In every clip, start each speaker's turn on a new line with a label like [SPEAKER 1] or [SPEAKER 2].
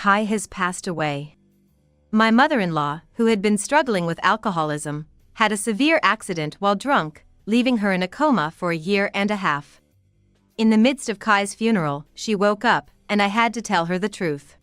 [SPEAKER 1] Kai has passed away. My mother-in-law, who had been struggling with alcoholism, had a severe accident while drunk, leaving her in a coma for a year and a half. In the midst of Kai's funeral, she woke up, and I had to tell her the truth.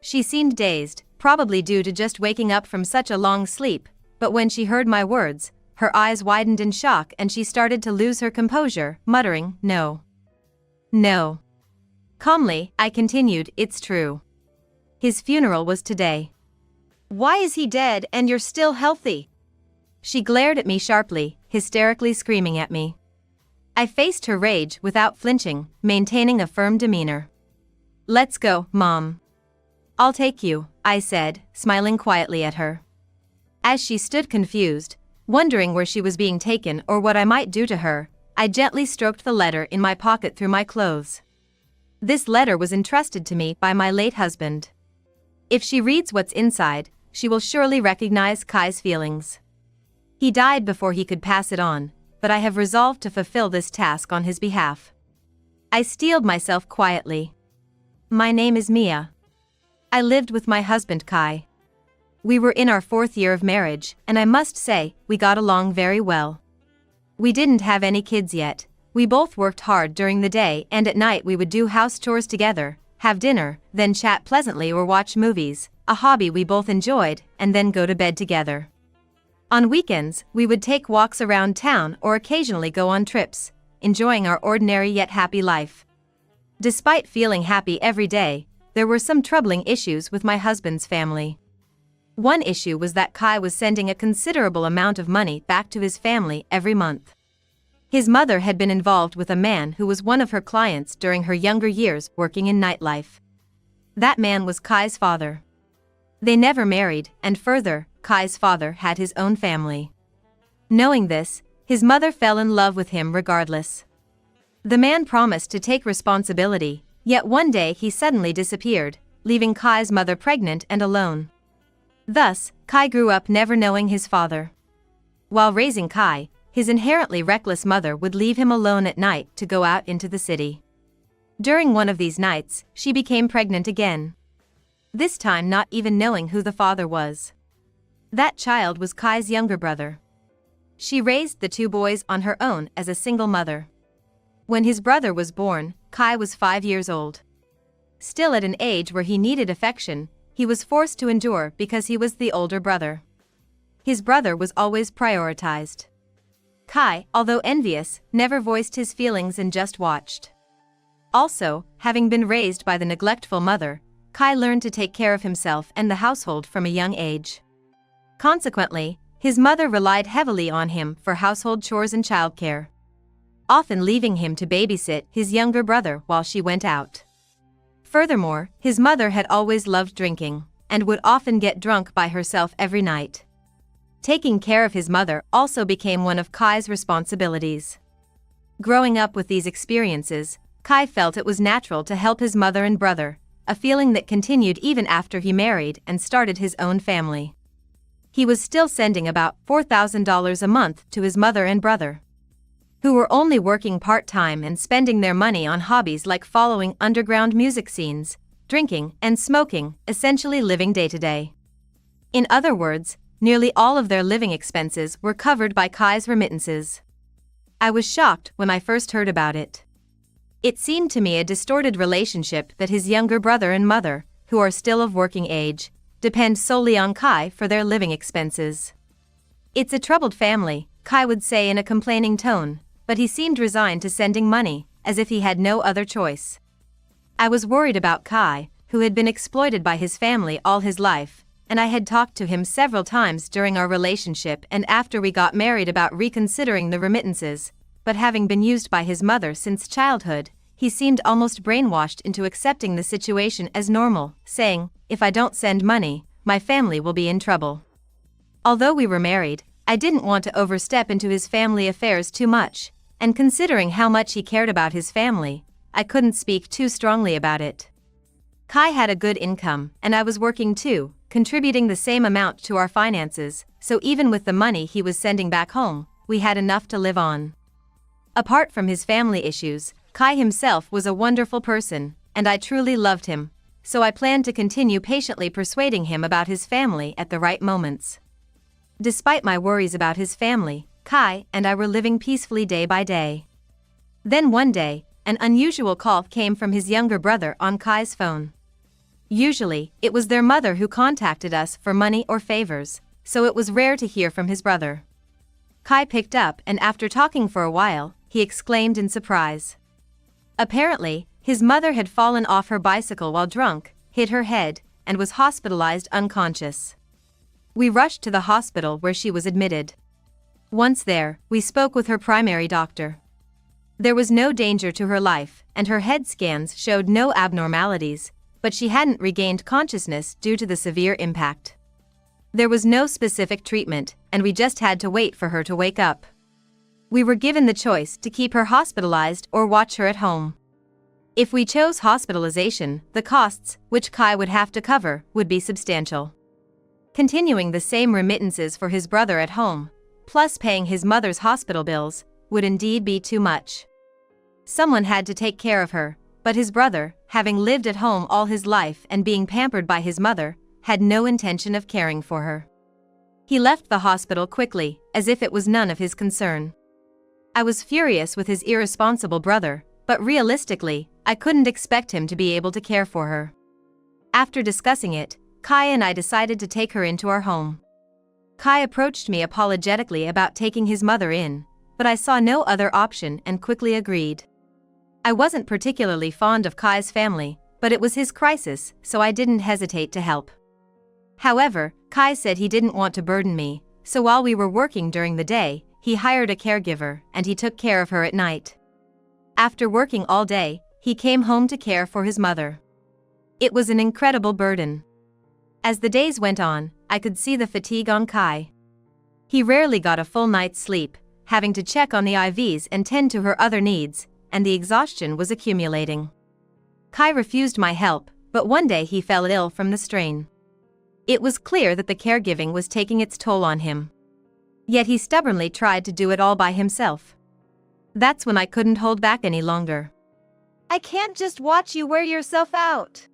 [SPEAKER 1] She seemed dazed, probably due to just waking up from such a long sleep, but when she heard my words, her eyes widened in shock and she started to lose her composure, muttering, "No. No." Calmly, I continued, "It's true. His funeral was today. Why is he dead and you're still healthy?" She glared at me sharply, hysterically screaming at me. I faced her rage without flinching, maintaining a firm demeanor. "Let's go, Mom. I'll take you," I said, smiling quietly at her. As she stood confused, wondering where she was being taken or what I might do to her, I gently stroked the letter in my pocket through my clothes. This letter was entrusted to me by my late husband. If she reads what's inside, she will surely recognize Kai's feelings. He died before he could pass it on, but I have resolved to fulfill this task on his behalf. I steeled myself quietly. My name is Mia. I lived with my husband Kai. We were in our 4th year of marriage, and I must say, we got along very well. We didn't have any kids yet. We both worked hard during the day and at night we would do house chores together, have dinner, then chat pleasantly or watch movies, a hobby we both enjoyed, and then go to bed together. On weekends, we would take walks around town or occasionally go on trips, enjoying our ordinary yet happy life. Despite feeling happy every day, there were some troubling issues with my husband's family. One issue was that Kai was sending a considerable amount of money back to his family every month. His mother had been involved with a man who was one of her clients during her younger years working in nightlife. That man was Kai's father. They never married, and further, Kai's father had his own family. Knowing this, his mother fell in love with him regardless. The man promised to take responsibility, yet one day he suddenly disappeared, leaving Kai's mother pregnant and alone. Thus, Kai grew up never knowing his father. While raising Kai, his inherently reckless mother would leave him alone at night to go out into the city. During one of these nights, she became pregnant again. This time not even knowing who the father was. That child was Kai's younger brother. She raised the 2 boys on her own as a single mother. When his brother was born, Kai was 5 years old. Still at an age where he needed affection, he was forced to endure because he was the older brother. His brother was always prioritized. Kai, although envious, never voiced his feelings and just watched. Also, having been raised by the neglectful mother, Kai learned to take care of himself and the household from a young age. Consequently, his mother relied heavily on him for household chores and childcare, often leaving him to babysit his younger brother while she went out. Furthermore, his mother had always loved drinking, and would often get drunk by herself every night. Taking care of his mother also became one of Kai's responsibilities. Growing up with these experiences, Kai felt it was natural to help his mother and brother, a feeling that continued even after he married and started his own family. He was still sending about $4,000 a month to his mother and brother, who were only working part-time and spending their money on hobbies like following underground music scenes, drinking, and smoking, essentially living day-to-day. In other words, nearly all of their living expenses were covered by Kai's remittances. I was shocked when I first heard about it. It seemed to me a distorted relationship that his younger brother and mother, who are still of working age, depend solely on Kai for their living expenses. "It's a troubled family," Kai would say in a complaining tone, but he seemed resigned to sending money, as if he had no other choice. I was worried about Kai, who had been exploited by his family all his life, and I had talked to him several times during our relationship and after we got married about reconsidering the remittances, but having been used by his mother since childhood, he seemed almost brainwashed into accepting the situation as normal, saying, "If I don't send money, my family will be in trouble." Although we were married, I didn't want to overstep into his family affairs too much, and considering how much he cared about his family, I couldn't speak too strongly about it. Kai had a good income, and I was working too, contributing the same amount to our finances, so even with the money he was sending back home, we had enough to live on. Apart from his family issues, Kai himself was a wonderful person, and I truly loved him, so I planned to continue patiently persuading him about his family at the right moments. Despite my worries about his family, Kai and I were living peacefully day by day. Then one day, an unusual call came from his younger brother on Kai's phone. Usually, it was their mother who contacted us for money or favors, so it was rare to hear from his brother. Kai picked up, and after talking for a while, he exclaimed in surprise. Apparently, his mother had fallen off her bicycle while drunk, hit her head, and was hospitalized unconscious. We rushed to the hospital where she was admitted. Once there, we spoke with her primary doctor. There was no danger to her life, and her head scans showed no abnormalities, but she hadn't regained consciousness due to the severe impact. There was no specific treatment, and we just had to wait for her to wake up. We were given the choice to keep her hospitalized or watch her at home. If we chose hospitalization, the costs, which Kai would have to cover, would be substantial. Continuing the same remittances for his brother at home, plus paying his mother's hospital bills, would indeed be too much. Someone had to take care of her, but his brother, having lived at home all his life and being pampered by his mother, had no intention of caring for her. He left the hospital quickly, as if it was none of his concern. I was furious with his irresponsible brother, but realistically, I couldn't expect him to be able to care for her. After discussing it, Kai and I decided to take her into our home. Kai approached me apologetically about taking his mother in, but I saw no other option and quickly agreed. I wasn't particularly fond of Kai's family, but it was his crisis, so I didn't hesitate to help. However, Kai said he didn't want to burden me, so while we were working during the day, he hired a caregiver and he took care of her at night. After working all day, he came home to care for his mother. It was an incredible burden. As the days went on, I could see the fatigue on Kai. He rarely got a full night's sleep, having to check on the IVs and tend to her other needs, and the exhaustion was accumulating. Kai refused my help, but one day he fell ill from the strain. It was clear that the caregiving was taking its toll on him. Yet he stubbornly tried to do it all by himself. That's when I couldn't hold back any longer.
[SPEAKER 2] I can't just watch you wear yourself out.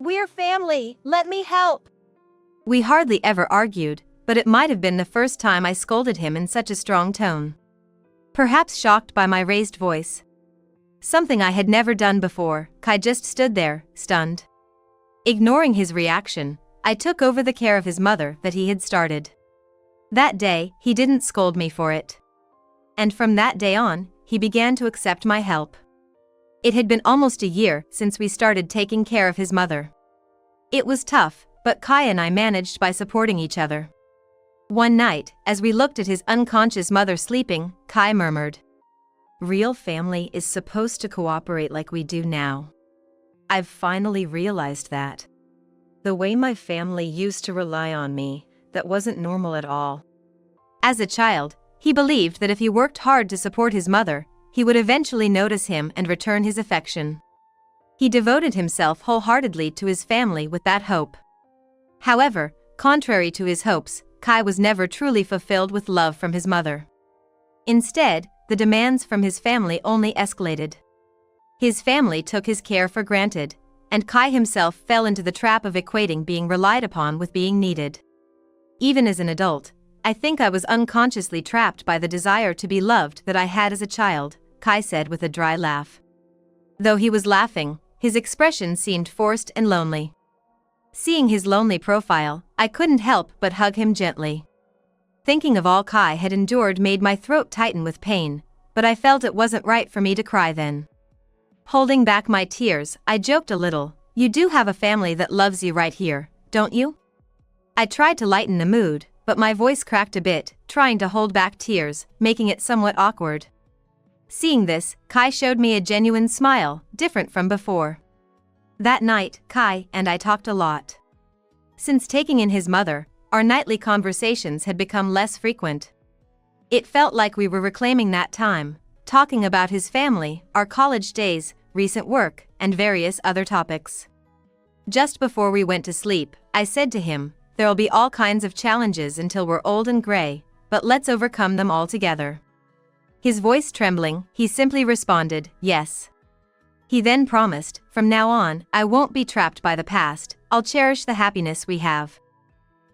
[SPEAKER 2] We're family, let me help.
[SPEAKER 1] We hardly ever argued, but it might have been the first time I scolded him in such a strong tone. Perhaps shocked by my raised voice. Something I had never done before, Kai just stood there, stunned. Ignoring his reaction, I took over the care of his mother that he had started. That day, he didn't scold me for it. And from that day on, he began to accept my help. It had been almost a year since we started taking care of his mother. It was tough, but Kai and I managed by supporting each other. One night, as we looked at his unconscious mother sleeping, Kai murmured, "Real family is supposed to cooperate like we do now. I've finally realized that. The way my family used to rely on me, that wasn't normal at all." As a child, he believed that if he worked hard to support his mother, he would eventually notice him and return his affection. He devoted himself wholeheartedly to his family with that hope. However, contrary to his hopes, Kai was never truly fulfilled with love from his mother. Instead, the demands from his family only escalated. His family took his care for granted, and Kai himself fell into the trap of equating being relied upon with being needed. Even as an adult, I think I was unconsciously trapped by the desire to be loved that I had as a child, Kai said with a dry laugh. Though he was laughing, his expression seemed forced and lonely. Seeing his lonely profile, I couldn't help but hug him gently. Thinking of all Kai had endured made my throat tighten with pain, but I felt it wasn't right for me to cry then. Holding back my tears, I joked a little, "You do have a family that loves you right here, don't you?" I tried to lighten the mood, but my voice cracked a bit, trying to hold back tears, making it somewhat awkward. Seeing this, Kai showed me a genuine smile, different from before. That night, Kai and I talked a lot. Since taking in his mother, our nightly conversations had become less frequent. It felt like we were reclaiming that time, talking about his family, our college days, recent work, and various other topics. Just before we went to sleep, I said to him, "There'll be all kinds of challenges until we're old and gray, but let's overcome them all together." His voice trembling, he simply responded, "Yes." He then promised, "From now on, I won't be trapped by the past, I'll cherish the happiness we have."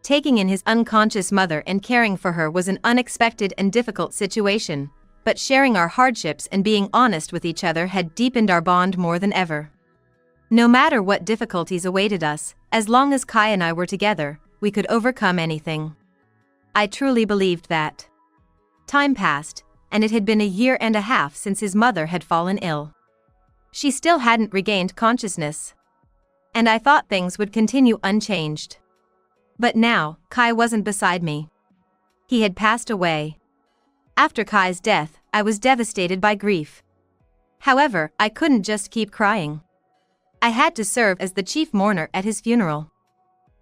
[SPEAKER 1] Taking in his unconscious mother and caring for her was an unexpected and difficult situation, but sharing our hardships and being honest with each other had deepened our bond more than ever. No matter what difficulties awaited us, as long as Kai and I were together, we could overcome anything. I truly believed that. Time passed, and it had been a year and a half since his mother had fallen ill. She still hadn't regained consciousness. And I thought things would continue unchanged. But now, Kai wasn't beside me. He had passed away. After Kai's death, I was devastated by grief. However, I couldn't just keep crying. I had to serve as the chief mourner at his funeral.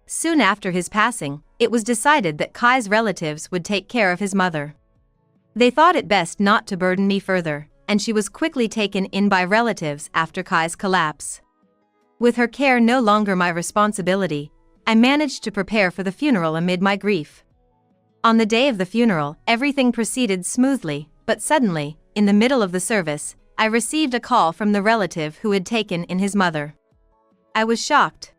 [SPEAKER 1] Soon after his passing, it was decided that Kai's relatives would take care of his mother. They thought it best not to burden me further, and she was quickly taken in by relatives after Kai's collapse. With her care no longer my responsibility, I managed to prepare for the funeral amid my grief. On the day of the funeral, everything proceeded smoothly, but suddenly, in the middle of the service, I received a call from the relative who had taken in his mother. I was shocked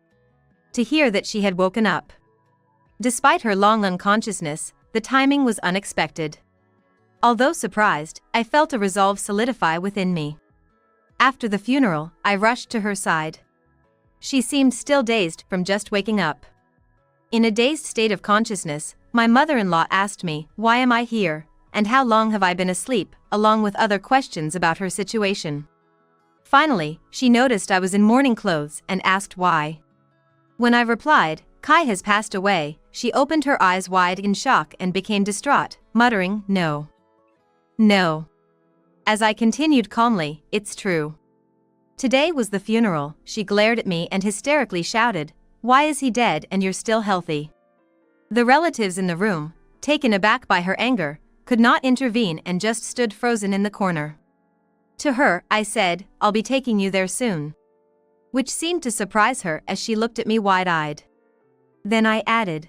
[SPEAKER 1] to hear that she had woken up. Despite her long unconsciousness, the timing was unexpected. Although surprised, I felt a resolve solidify within me. After the funeral, I rushed to her side. She seemed still dazed from just waking up. In a dazed state of consciousness, my mother-in-law asked me, "Why am I here, and how long have I been asleep?" along with other questions about her situation. Finally, she noticed I was in mourning clothes and asked why. When I replied, "Kai has passed away," she opened her eyes wide in shock and became distraught, muttering, "No. No." As I continued calmly, "It's true. Today was the funeral," she glared at me and hysterically shouted, "Why is he dead and you're still healthy?" The relatives in the room, taken aback by her anger, could not intervene and just stood frozen in the corner. To her, I said, "I'll be taking you there soon." Which seemed to surprise her as she looked at me wide-eyed. Then I added,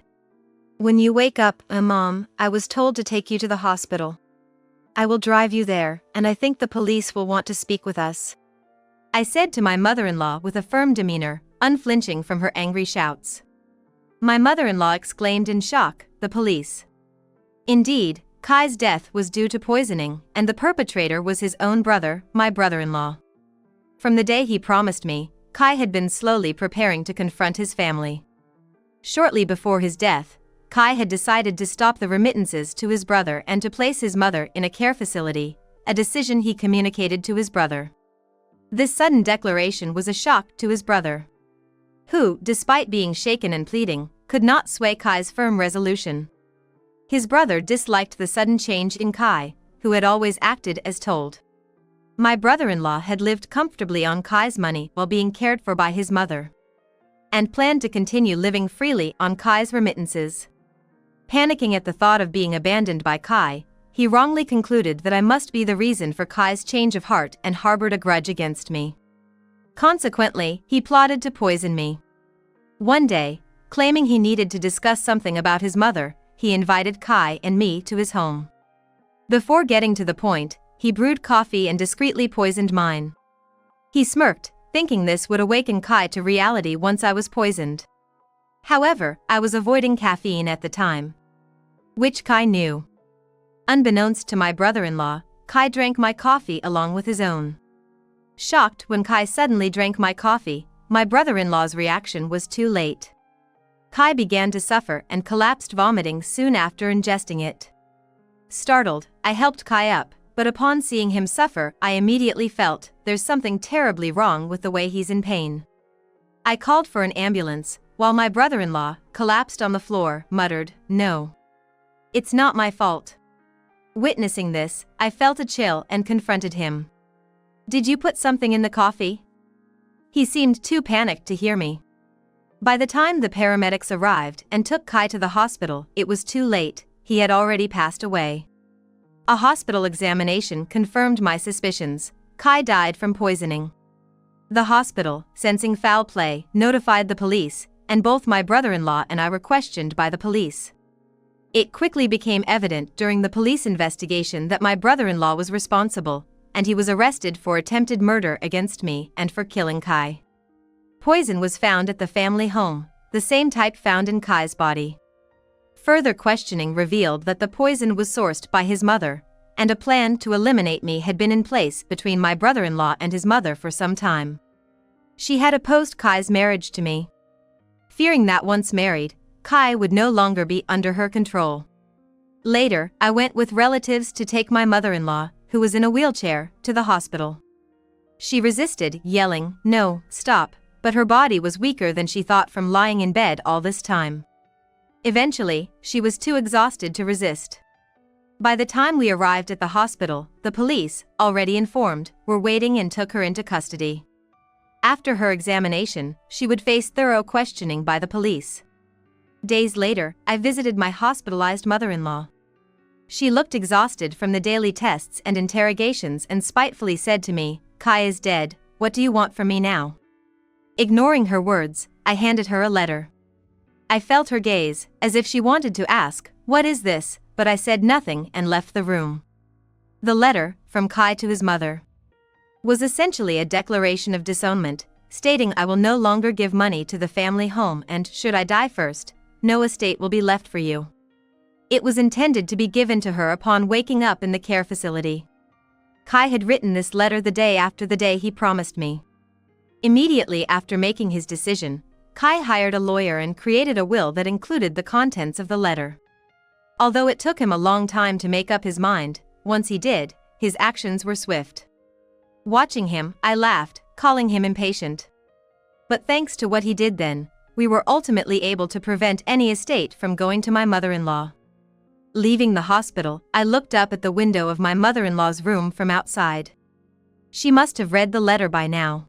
[SPEAKER 1] "When you wake up, Mom, I was told to take you to the hospital. I will drive you there, and I think the police will want to speak with us," I said to my mother-in-law with a firm demeanor, unflinching from her angry shouts. My mother-in-law exclaimed in shock, "The police?" Indeed, Kai's death was due to poisoning, and the perpetrator was his own brother, my brother-in-law. From the day he promised me, Kai had been slowly preparing to confront his family. Shortly before his death, Kai had decided to stop the remittances to his brother and to place his mother in a care facility, a decision he communicated to his brother. This sudden declaration was a shock to his brother, who, despite being shaken and pleading, could not sway Kai's firm resolution. His brother disliked the sudden change in Kai, who had always acted as told. My brother-in-law had lived comfortably on Kai's money while being cared for by his mother, and planned to continue living freely on Kai's remittances. Panicking at the thought of being abandoned by Kai, he wrongly concluded that I must be the reason for Kai's change of heart and harbored a grudge against me. Consequently, he plotted to poison me. One day, claiming he needed to discuss something about his mother, he invited Kai and me to his home. Before getting to the point, he brewed coffee and discreetly poisoned mine. He smirked, thinking this would awaken Kai to reality once I was poisoned. However, I was avoiding caffeine at the time, which Kai knew. Unbeknownst to my brother-in-law, Kai drank my coffee along with his own. Shocked when Kai suddenly drank my coffee, my brother-in-law's reaction was too late. Kai began to suffer and collapsed, vomiting soon after ingesting it. Startled, I helped Kai up, but upon seeing him suffer, I immediately felt, "There's something terribly wrong with the way he's in pain." I called for an ambulance, while my brother-in-law, collapsed on the floor, muttered, "No. It's not my fault." Witnessing this, I felt a chill and confronted him. "Did you put something in the coffee?" He seemed too panicked to hear me. By the time the paramedics arrived and took Kai to the hospital, it was too late, he had already passed away. A hospital examination confirmed my suspicions. Kai died from poisoning. The hospital, sensing foul play, notified the police, and both my brother-in-law and I were questioned by the police. It quickly became evident during the police investigation that my brother-in-law was responsible, and he was arrested for attempted murder against me and for killing Kai. Poison was found at the family home, the same type found in Kai's body. Further questioning revealed that the poison was sourced by his mother, and a plan to eliminate me had been in place between my brother-in-law and his mother for some time. She had opposed Kai's marriage to me, fearing that once married, Kai would no longer be under her control. Later, I went with relatives to take my mother-in-law, who was in a wheelchair, to the hospital. She resisted, yelling, "No, stop," but her body was weaker than she thought from lying in bed all this time. Eventually, she was too exhausted to resist. By the time we arrived at the hospital, the police, already informed, were waiting and took her into custody. After her examination, she would face thorough questioning by the police. Days later, I visited my hospitalized mother-in-law. She looked exhausted from the daily tests and interrogations and spitefully said to me, "Kai is dead, what do you want from me now?" Ignoring her words, I handed her a letter. I felt her gaze, as if she wanted to ask, "What is this?" but I said nothing and left the room. The letter, from Kai to his mother, was essentially a declaration of disownment, stating I will no longer give money to the family home and, should I die first, no estate will be left for you. It was intended to be given to her upon waking up in the care facility. Kai had written this letter the day after the day he promised me. Immediately after making his decision, Kai hired a lawyer and created a will that included the contents of the letter. Although it took him a long time to make up his mind, once he did, his actions were swift. Watching him, I laughed, calling him impatient. But thanks to what he did then, we were ultimately able to prevent any estate from going to my mother-in-law. Leaving the hospital, I looked up at the window of my mother-in-law's room from outside. She must have read the letter by now.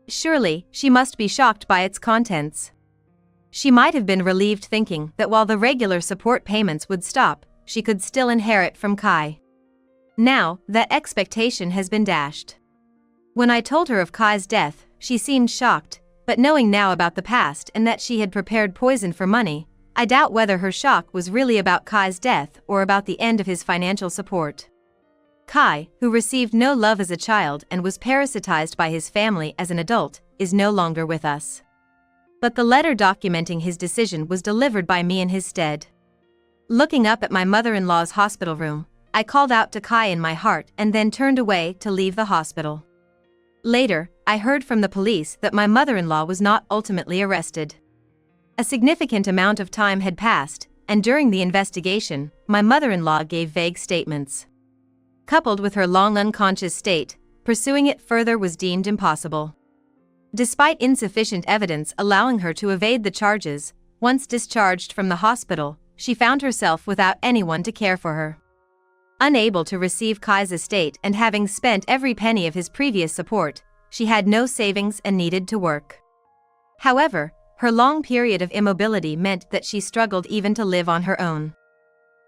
[SPEAKER 1] Surely, she must be shocked by its contents. She might have been relieved thinking that while the regular support payments would stop, she could still inherit from Kai. Now, that expectation has been dashed. When I told her of Kai's death, she seemed shocked, but knowing now about the past and that she had prepared poison for money, I doubt whether her shock was really about Kai's death or about the end of his financial support. Kai, who received no love as a child and was parasitized by his family as an adult, is no longer with us. But the letter documenting his decision was delivered by me in his stead. Looking up at my mother-in-law's hospital room, I called out to Kai in my heart and then turned away to leave the hospital. Later, I heard from the police that my mother-in-law was not ultimately arrested. A significant amount of time had passed, and during the investigation, my mother-in-law gave vague statements. Coupled with her long unconscious state, pursuing it further was deemed impossible. Despite insufficient evidence allowing her to evade the charges, once discharged from the hospital, she found herself without anyone to care for her. Unable to receive Kai's estate and having spent every penny of his previous support, she had no savings and needed to work. However, her long period of immobility meant that she struggled even to live on her own.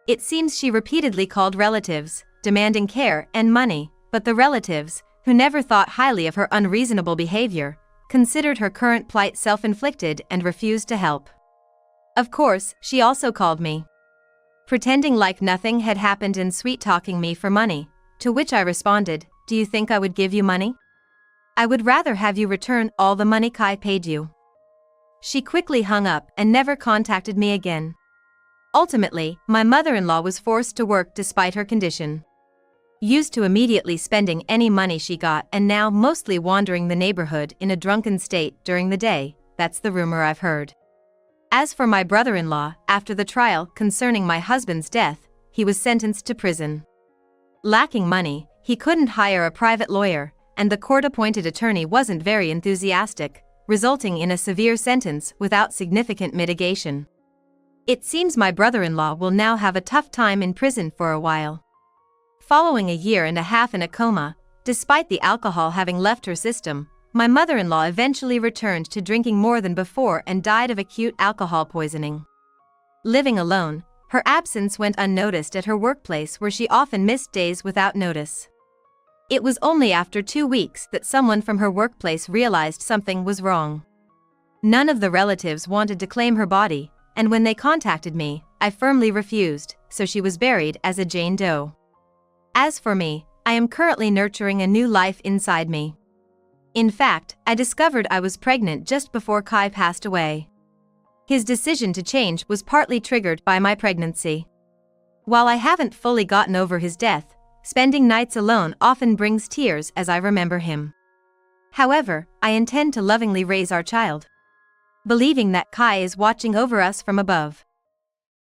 [SPEAKER 1] It seems she repeatedly called relatives, demanding care and money, but the relatives, who never thought highly of her unreasonable behavior, considered her current plight self-inflicted and refused to help. Of course, she also called me, pretending like nothing had happened and sweet-talking me for money, to which I responded, "Do you think I would give you money? I would rather have you return all the money Kai paid you." She quickly hung up and never contacted me again. Ultimately, my mother-in-law was forced to work despite her condition. Used to immediately spending any money she got and now mostly wandering the neighborhood in a drunken state during the day, that's the rumor I've heard. As for my brother-in-law, after the trial concerning my husband's death, he was sentenced to prison. Lacking money, he couldn't hire a private lawyer, and the court-appointed attorney wasn't very enthusiastic, resulting in a severe sentence without significant mitigation. It seems my brother-in-law will now have a tough time in prison for a while. Following a year and a half in a coma, despite the alcohol having left her system, my mother-in-law eventually returned to drinking more than before and died of acute alcohol poisoning. Living alone, her absence went unnoticed at her workplace where she often missed days without notice. It was only after 2 weeks that someone from her workplace realized something was wrong. None of the relatives wanted to claim her body, and when they contacted me, I firmly refused, so she was buried as a Jane Doe. As for me, I am currently nurturing a new life inside me. In fact, I discovered I was pregnant just before Kai passed away. His decision to change was partly triggered by my pregnancy. While I haven't fully gotten over his death, spending nights alone often brings tears as I remember him. However, I intend to lovingly raise our child, believing that Kai is watching over us from above.